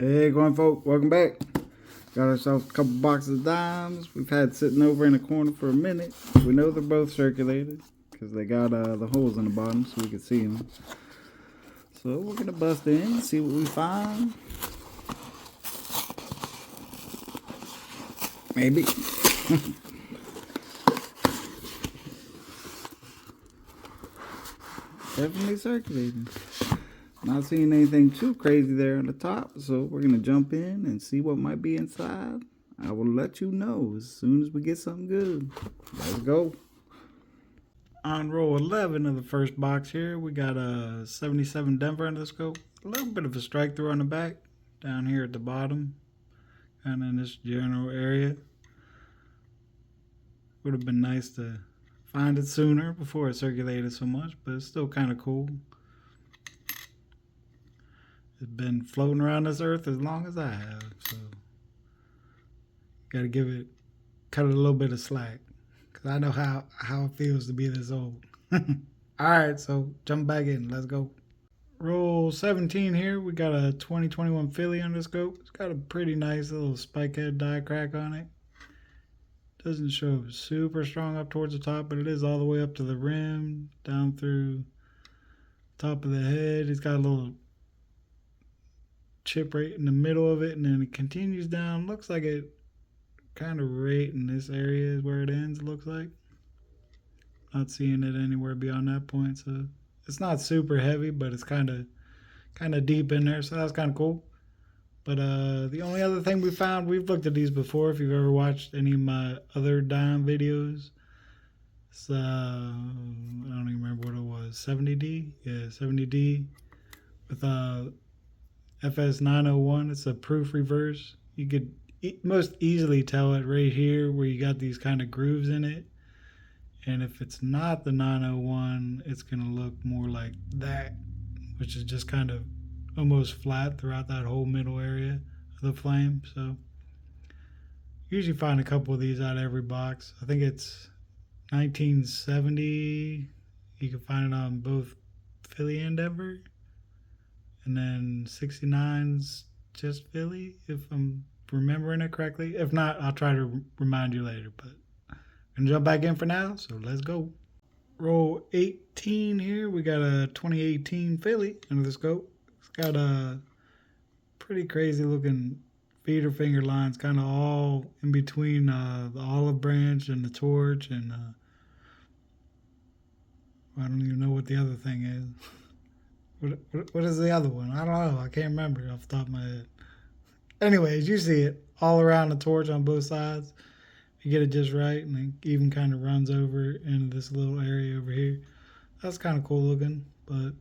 Hey, going folk, welcome back. Got ourselves a couple boxes of dimes. We've had sitting over in the corner for a minute. We know they're both circulated because they got the holes in the bottom so we can see them. So we're gonna bust in and see what we find. Maybe. Definitely circulating. Not seeing anything too crazy there on the top, so we're gonna jump in and see what might be inside. I will let you know as soon as we get something good. Let's go. On row 11 of the first box here, we got a 77 Denver endoscope. A little bit of a strike through on the back, down here at the bottom, kind of in this general area. Would have been nice to find it sooner before it circulated so much, but it's still kind of cool. It's been floating around this earth as long as I have, so gotta cut it a little bit of slack, because I know how it feels to be this old. Alright, so jump back in, let's go. Roll 17 here, we got a 2021 Philly endoscope. It's got a pretty nice little spike head die crack on it. Doesn't show super strong up towards the top, but it is all the way up to the rim, down through top of the head. It's got a little chip right in the middle of it, and then it continues down. Looks like it kind of right in this area is where it ends, it looks like. Not seeing it anywhere beyond that point, so it's not super heavy, but it's kind of deep in there, so that's kind of cool. But the only other thing we found, we've looked at these before if you've ever watched any of my other dime videos. It's I don't even remember what it was, 70D? Yeah, 70D with FS901. It's a proof reverse. You could most easily tell it right here where you got these kind of grooves in it. And if it's not the 901, it's going to look more like that, which is just kind of almost flat throughout that whole middle area of the flame. So usually find a couple of these out of every box. I think it's 1970. You can find it on both Philly and Denver. And then 69's just Philly, if I'm remembering it correctly. If not, I'll try to remind you later. But I'm going to jump back in for now, so let's go. Roll 18 here. We got a 2018 Philly under the scope. It's got a pretty crazy looking feeder finger lines, kind of all in between the olive branch and the torch, and I don't even know what the other thing is. What is the other one? I don't know. I can't remember off the top of my head. Anyways, you see it all around the torch on both sides. You get it just right, and it even kind of runs over into this little area over here. That's kind of cool looking, but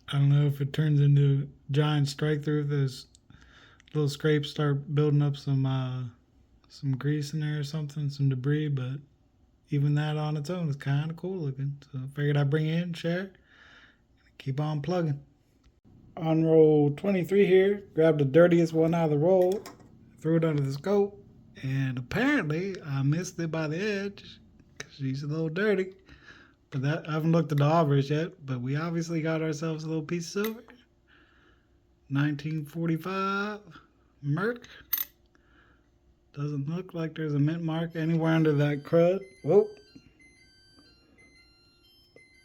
I don't know if it turns into a giant strike through if those little scrapes start building up some grease in there or something, some debris, but even that on its own is kind of cool looking. So I figured I'd bring it in, share, and keep on plugging. On roll 23 here, grab the dirtiest one out of the roll, threw it under the scope, and apparently I missed it by the edge because she's a little dirty. But I haven't looked at the average yet, but we obviously got ourselves a little piece of silver. 1945 Merc. Doesn't look like there's a mint mark anywhere under that crud. Whoa.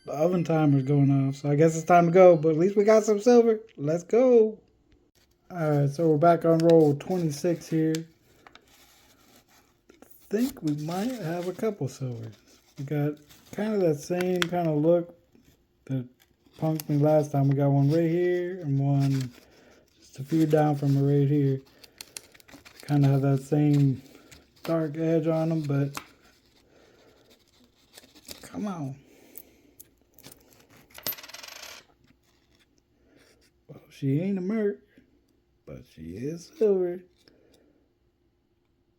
The oven timer's going off, so I guess it's time to go, but at least we got some silver. Let's go. Alright, so we're back on roll 26 here. I think we might have a couple silvers. We got kind of that same kind of look that punked me last time. We got one right here and one just a few down from it right here. Kind of have that same dark edge on them, but come on. Well, she ain't a merc, but she is silver.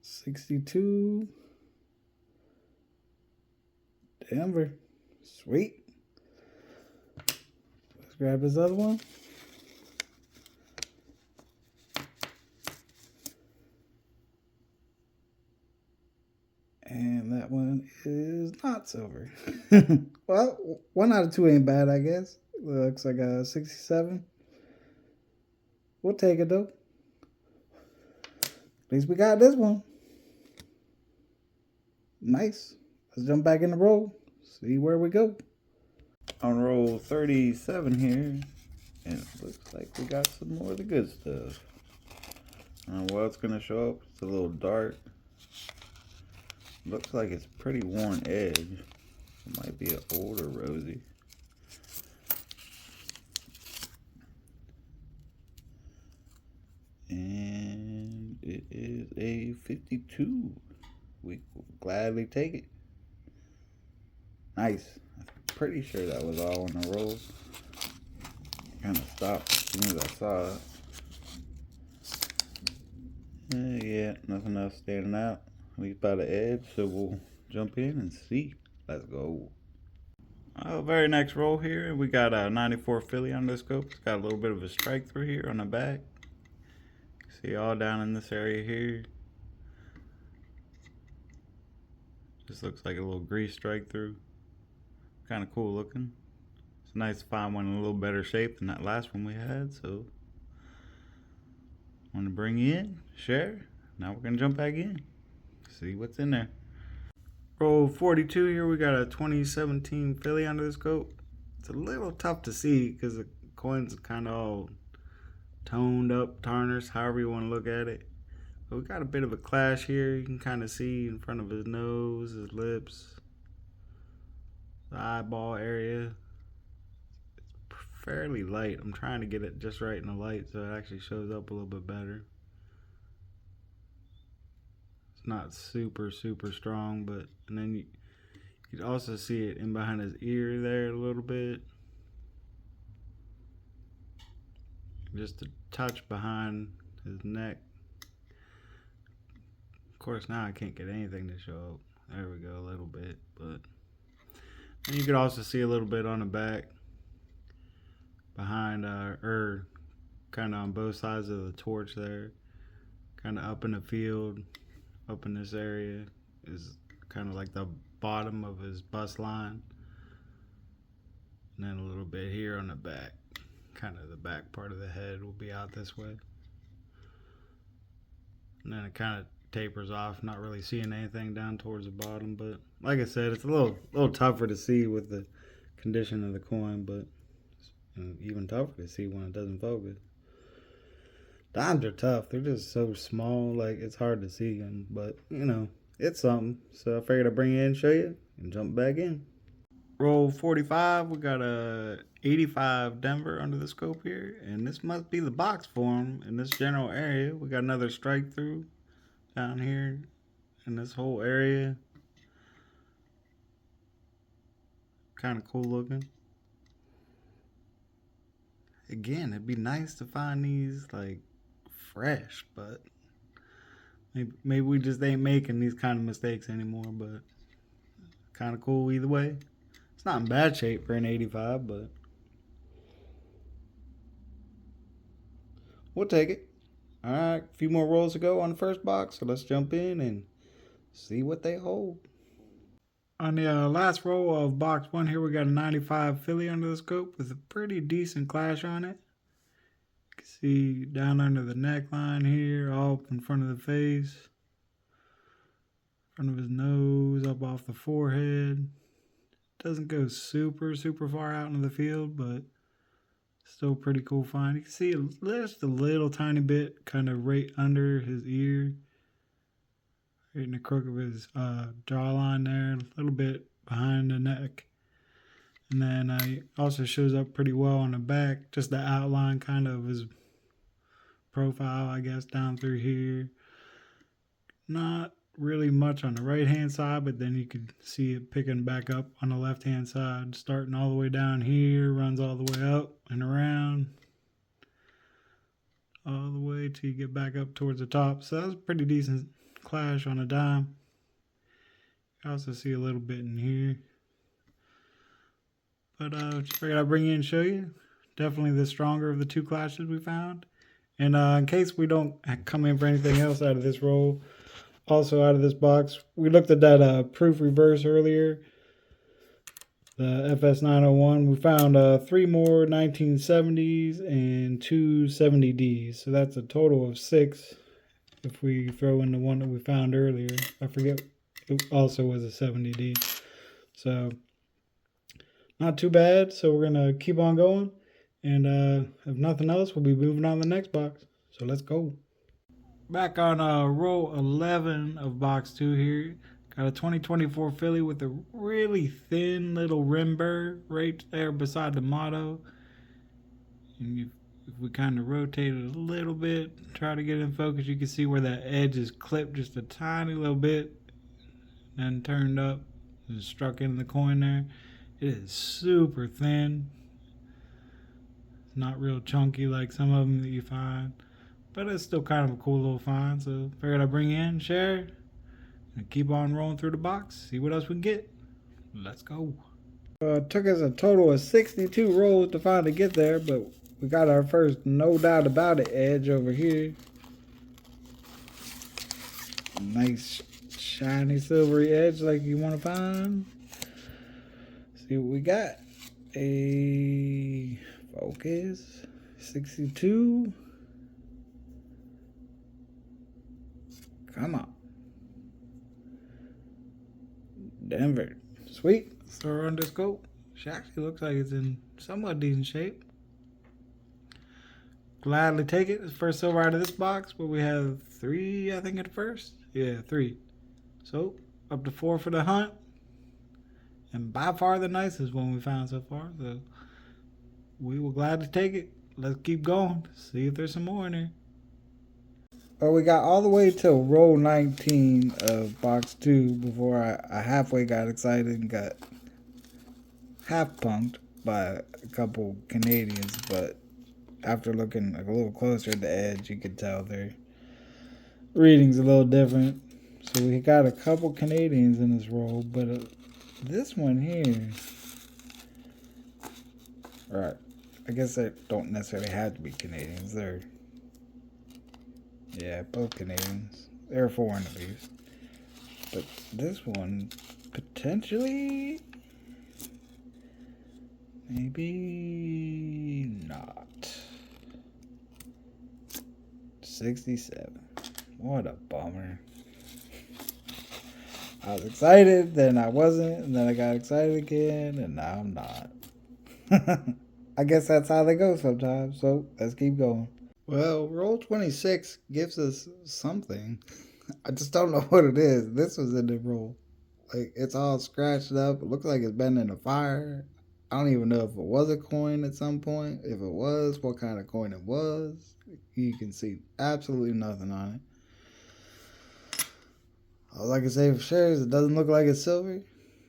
62 Denver. Sweet. Let's grab this other one. And that one is not silver. Well, 1 out of 2 ain't bad, I guess. Looks like a 67. We'll take it though. At least we got this one. Nice. Let's jump back in the roll. See where we go. On roll 37 here. And it looks like we got some more of the good stuff. Well, it's going to show up. It's a little dark. Looks like it's pretty worn edge. It might be an older Rosie. And it is a 52. We will gladly take it. Nice. I'm pretty sure that was all on the rolls. Kind of stopped as soon as I saw it. Yeah, nothing else standing out, at least by the edge, so we'll jump in and see. Let's go. Very next roll here, we got a 94 Philly endoscope. It's got a little bit of a strike through here on the back. See all down in this area here. Just looks like a little grease strike through. Kind of cool looking. It's nice to find one in a little better shape than that last one we had, so want to bring you in, share. Now we're gonna jump back in, see what's in there. Roll 42 here, we got a 2017 Philly under the scope. It's a little tough to see because the coin's kind of all toned up, tarnished, however you want to look at it. But we got a bit of a clash here. You can kind of see in front of his nose, his lips, the eyeball area. Fairly light. I'm trying to get it just right in the light so it actually shows up a little bit better. It's not super strong, but and then you can also see it in behind his ear there a little bit. Just a touch behind his neck. Of course now I can't get anything to show up. There we go, a little bit, but and you could also see a little bit on the back. Behind kind of on both sides of the torch there, kind of up in the field, up in this area is kind of like the bottom of his bust line, and then a little bit here on the back, kind of the back part of the head will be out this way, and then it kind of tapers off, not really seeing anything down towards the bottom. But like I said, it's a little tougher to see with the condition of the coin, but even tougher to see when it doesn't focus. Dimes are tough. They're just so small, like it's hard to see them. But you know, it's something. So I figured I'd bring it in, show you, and jump back in. Roll 45. We got a 85 Denver under the scope here, and this must be the box form in this general area. We got another strike through down here in this whole area. Kind of cool looking. Again, it'd be nice to find these like fresh, but maybe we just ain't making these kind of mistakes anymore. But kind of cool either way. It's not in bad shape for an 85, but we'll take it. All right, a few more rolls to go on the first box, so let's jump in and see what they hold. On the last roll of box one here, we got a 95 Philly under the scope with a pretty decent clash on it. You can see down under the neckline here, all up in front of the face, front of his nose, up off the forehead. Doesn't go super far out into the field, but still pretty cool find. You can see just a little tiny bit kind of right under his ear. Right in the crook of his jawline there, a little bit behind the neck. And then it also shows up pretty well on the back, just the outline kind of his profile, I guess, down through here. Not really much on the right hand side, but then you could see it picking back up on the left hand side, starting all the way down here, runs all the way up and around, all the way till you get back up towards the top. So that was a pretty decent clash on a dime. You also see a little bit in here, but just figured I'd bring you and show you. Definitely the stronger of the two clashes we found. And in case we don't come in for anything else out of this roll, also out of this box, we looked at that proof reverse earlier. The FS901, we found 3 more 1970s and 2 70Ds. So that's a total of 6 if we throw in the one that we found earlier. I forget, it also was a 70D. So not too bad. So we're going to keep on going. And if nothing else, we'll be moving on to the next box. So let's go. Back on row 11 of box 2 here. Got a 2024 Philly with a really thin little rim burr right there beside the motto. And if we kind of rotate it a little bit, try to get in focus, you can see where that edge is clipped just a tiny little bit, then turned up and struck into the coin there. It is super thin. It's not real chunky like some of them that you find, but it's still kind of a cool little find. So figured I'd bring in, share, and keep on rolling through the box, see what else we can get. Let's go. It took us a total of 62 rolls to finally get there, but we got our first no doubt about it edge over here. Nice shiny silvery edge like you want to find. See what we got. A focus 62. Come on. Denver. Sweet. Let's throw her under scope. She actually looks like it's in somewhat decent shape. Gladly take it. It's first silver out of this box, but we have 3, I think, at first. Yeah, 3. So up to 4 for the hunt. And by far the nicest one we found so far. So we will gladly take it. Let's keep going. See if there's some more in there. Well, we got all the way till row 19 of box 2 before I halfway got excited and got half punked by a couple Canadians. But after looking a little closer at the edge, you could tell their reading's a little different. So we got a couple Canadians in this row, but this one here, right? I guess they don't necessarily have to be Canadians. They're, yeah, both Canadians. They're foreign at least. But this one, potentially, maybe not. 67. What a bummer. I was excited, then I wasn't, and then I got excited again, and now I'm not. I guess that's how they go sometimes, so let's keep going. Well, roll 26 gives us something. I just don't know what it is. This was in the roll. Like, it's all scratched up. It looks like it's been in a fire. I don't even know if it was a coin at some point. If it was, what kind of coin it was. You can see absolutely nothing on it. All I can say for sure is it doesn't look like it's silver.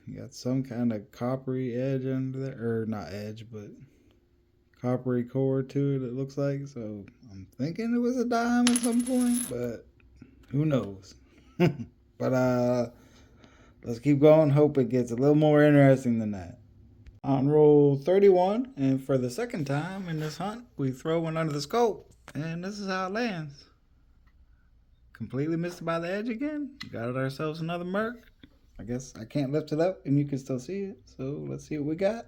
You got some kind of coppery edge under there. Or not edge, but coppery core to it, it looks like. So I'm thinking it was a dime at some point, but who knows. But let's keep going. Hope it gets a little more interesting than that. On roll 31, and for the second time in this hunt, we throw one under the scope, and this is how it lands. Completely missed it by the edge again. Got ourselves another Merc. I guess I can't lift it up and you can still see it, so let's see what we got.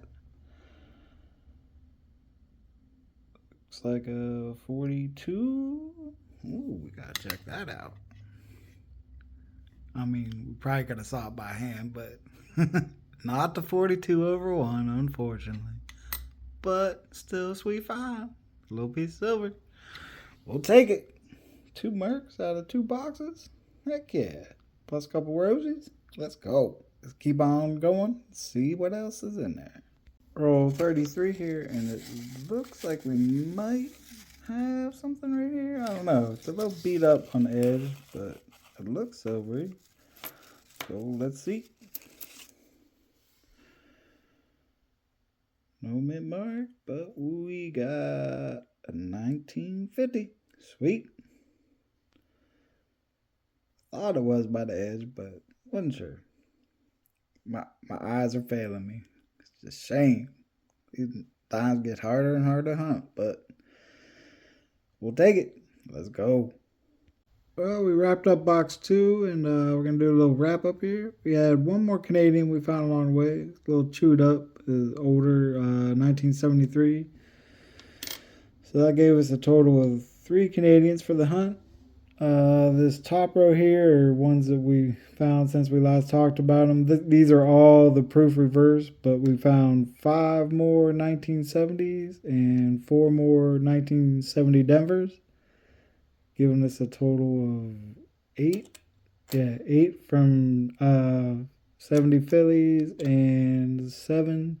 Looks like a 42. Ooh, we gotta check that out. I mean, we probably could have saw it by hand, but not the 42/1, unfortunately. But still sweet find. A little piece of silver. We'll take it. 2 Mercs out of 2 boxes. Heck yeah. Plus a couple roses. Let's go. Let's keep on going. See what else is in there. Roll 33 here, and it looks like we might have something right here. I don't know. It's a little beat up on the edge, but it looks silvery. So let's see. No mid mark, but we got a 1950. Sweet. Thought it was by the edge, but wasn't sure. My eyes are failing me. It's a shame. These times get harder and harder to hunt, but we'll take it. Let's go. Well, we wrapped up box 2, and we're going to do a little wrap up here. We had one more Canadian we found along the way. It's a little chewed up, older, 1973. So that gave us a total of 3 Canadians for the hunt. This top row here are ones that we found since we last talked about them. These are all the proof reverse, but we found 5 more 1970s and 4 more 1970 Denvers, giving us a total of 8. Yeah, 8 from 70 Phillies and 7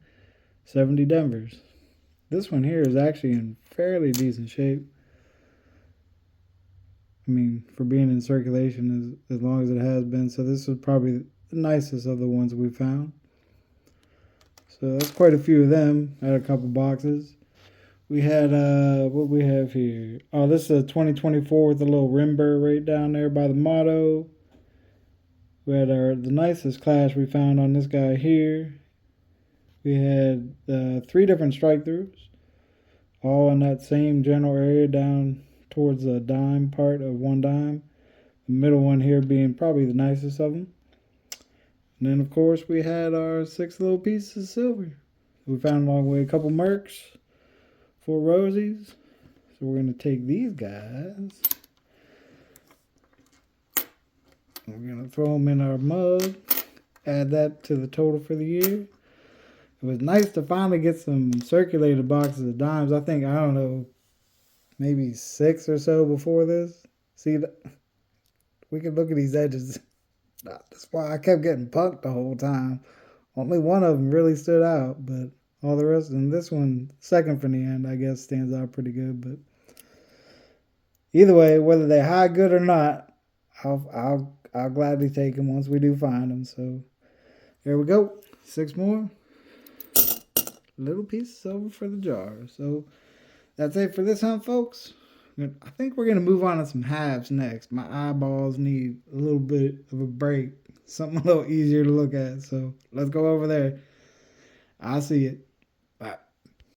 70 Denvers. This one here is actually in fairly decent shape. I mean, for being in circulation as long as it has been. So this is probably the nicest of the ones we found. So that's quite a few of them. I had a couple boxes. We had what we have here. Oh, this is a 2024 with a little rim burr right down there by the motto. We had the nicest clash we found on this guy here. We had 3 different strike throughs, all in that same general area down towards the dime part of 1 dime. The middle one here being probably the nicest of them. And then, of course, we had our 6 little pieces of silver. We found along the way a couple Mercs, 4 Rosies. So we're going to take these guys. We're going to throw them in our mug. Add that to the total for the year. It was nice to finally get some circulated boxes of dimes. I think, I don't know, maybe 6 or so before this. See, we can look at these edges. That's why I kept getting punked the whole time. Only one of them really stood out, but all the rest, and this one, second from the end, I guess, stands out pretty good. But either way, whether they hide good or not, I'll gladly take them once we do find them. So there we go, 6 more. Little piece of silver for the jar. So that's it for this hunt, folks. I think we're going to move on to some halves next. My eyeballs need a little bit of a break. Something a little easier to look at. So let's go over there. I'll see you.